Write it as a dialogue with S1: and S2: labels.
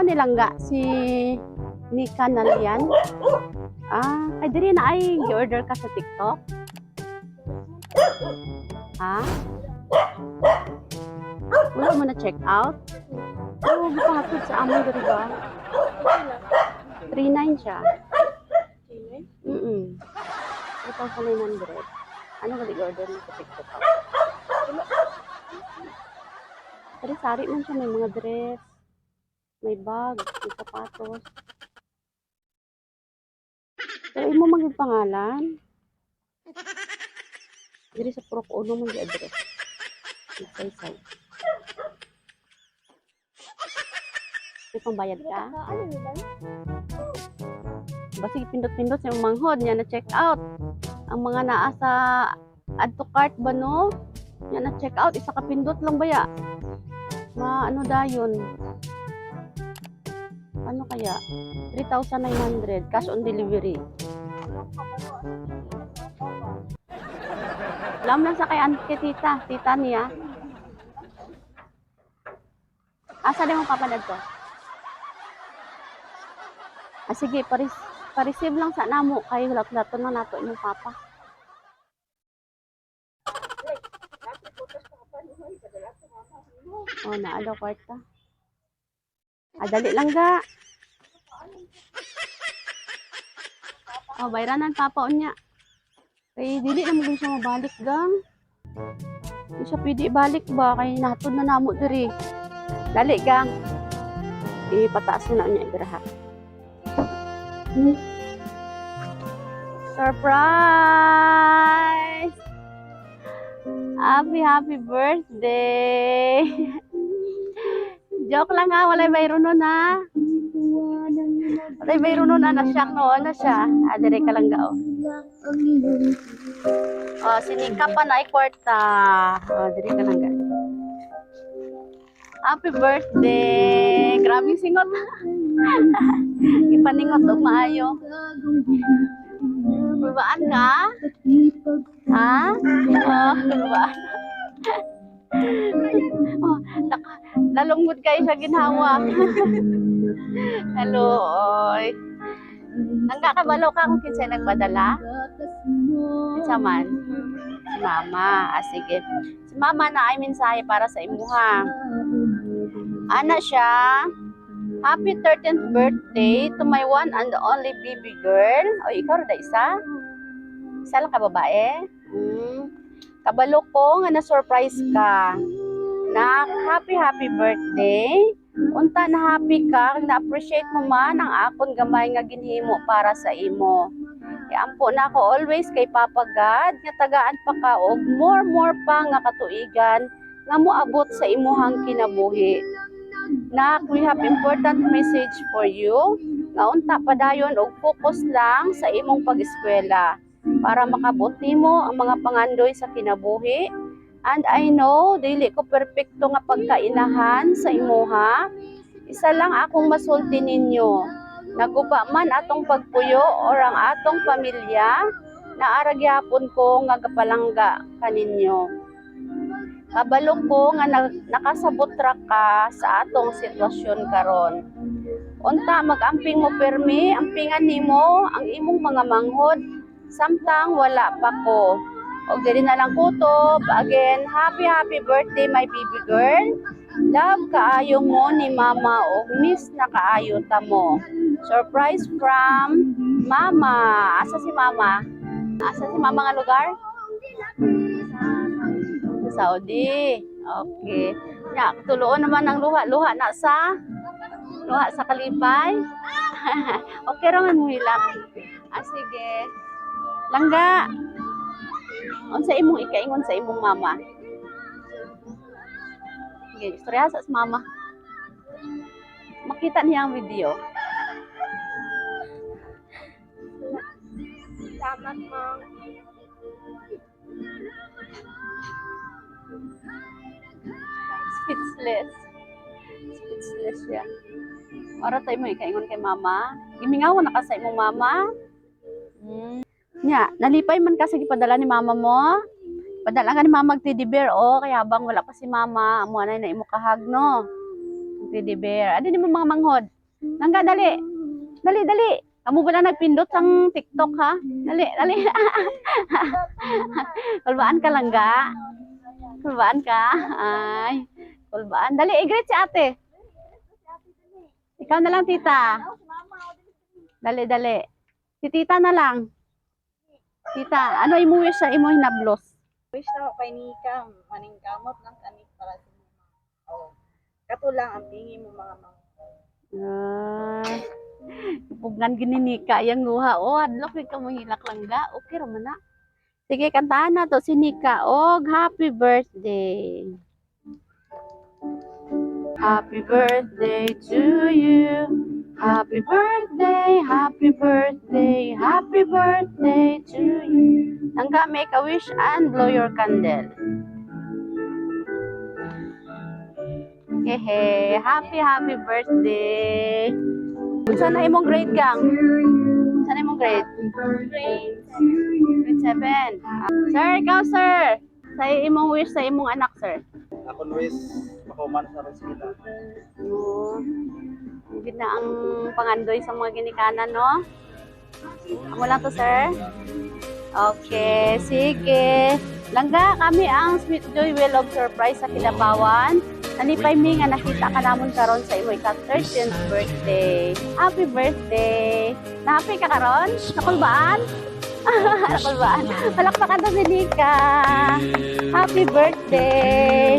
S1: nilangga si Nika Nalian. Ay diri na ay gi-order ka sa TikTok? Ha? Wala mo na check out? Oo, gipahapod sa amon diri ba? 3.9 siya. 3,900. Ano ka gi-order mo sa TikTok? Sari-sari man siya, may mga dress, may bag, may sapatos. Pero imo maging pangalan. Diri sa Purok Uno mo gi-address. Say. May pambayad ka? Basta pindot-pindot sa manghod niya na check out. Ang mga naa sa add to cart ba no? Niya na check out, isa ka pindot lang ba ya? Ano dayon? Ano kaya? 3,900 cash on delivery. Alam lang sa kay tita niya. Asa din mo papanad to? Sige, pa-receive lang sa namo kay hulat-hulaton na nato imong papa. Naa daw kwarta. Dali lang ga. Bayranan papa unya. Kay dili na mo siya mabalik gang. Di siya pwede ibalik ba kay natod na namo diri. Dali gang. Ipataas na unya igraha. Surprise! Happy birthday! Joke lang ha, walay mayroon nun ha. Walay mayroon nun na siya, no? Ano siya? Dire ka lang gao. Sinika pa na ikwarta. Dire ka lang gao. Happy birthday! Grabing singot. Ipaningot o maayo. Babaan ka? Ha? Babaan. Nalungkot kayo sa ginhawa. Hello, oy. Nangkakabalo ka kung kinsay nagpadala? Kinsa man? Si Mama. Sige. Si Mama na ay mensahe para sa imuha. Ana siya. Happy 13th birthday to my one and only baby girl. O, ikaw rin isa? Isa lang ka babae? Kabalo ko nga na-surprise ka. Na happy birthday. Unta na happy ka, na-appreciate mo man ang akon gamay nga ginhimo para sa imo. Ampo na ako always kay Papa God, nga tagaan pa ka og more pa nga katuigan nga moabot sa imuhang kinabuhi. Nak, we have important message for you. Nga unta padayon og focus lang sa imong pag-eskwela para makabuti mo ang mga pangandoy sa kinabuhi. And I know, dili ko perpekto nga pagkainahan sa imuha. Isa lang akong masulti ninyo. Naguba man atong pagpuyo or ang atong pamilya, naaragyapon ko nga kapalangga kaninyo. Kabalo ko nga nakasabot ra ka sa atong sitwasyon karon. Unta magamping mo permi, ampingan nimo ang imong mga manghod samtang wala pa ko. Og diri na lang kutob. Again, happy birthday my baby girl. Love kaayo mo ni Mama og miss na kaayo ta mo. Surprise from Mama. Asa si Mama? Asa si Mama nga lugar? Saudi. Okay. Ya, tuloon naman ang luha na sa Kalipay. Okay ra man mo hilak. Sige. Langga. Unsa imong ikaingon sa imong mama? Sige, istorya sa mama. Makita niya ang video.
S2: Salamat, Mom.
S1: Speechless siya. Ora tayo mo ikaingon kay mama. Gimingaw na ka sa imong mama. Nya, nalipay man kasi gipadala ni mama mo. Padala ka ni mama teddy bear kaya habang wala pa si mama, amo na imo kahag no. Teddy bear. Adi ni mo mga manghod. Langga, dali. Dali, dali. Kamu ba na nagpindot sang TikTok, ha? Dali, dali. Kulbaan ka, langga. Kulbaan ka. Ay. Kulbaan. Dali, i-greet si ate. Ikaw na lang, tita. Dali, dali. Si tita na lang. Tita, ano imuwi sa imo hinablos?
S2: Wish na kay Nika, maning kamot lang kanik para sa mga. Oh. Kato lang ang tingin mo mga mga.
S1: Pugnan gininika yang luha. Oh, adlok ka mo hilak langga. Okay ra man na. Sige, kantahan na to si Nika. Og happy birthday. Happy birthday to you. Happy birthday, happy birthday, happy birthday to you. Langga, make a wish and blow your candle. Hehe, happy birthday. Saan na imong grade gang? Saan imong grade? Grade 7. Sir, ikaw sir. Sa imong wish sa imong anak sir.
S3: Ako Luis, makuman sa rin sila.
S1: Oo. Hindi na ang pangandoy sa mga ginikanan, no? Amo lang to, sir. Okay, sige. Langga, kami ang Sweet Joy Will of Surprise sa Kinabawan. Nalipay mi nga nakita ka namon karon sa imo ika-13th birthday. Happy birthday! Na-happy ka karon? Nakulbaan? Nakulbaan. Palakpakan to si Nika. Happy birthday!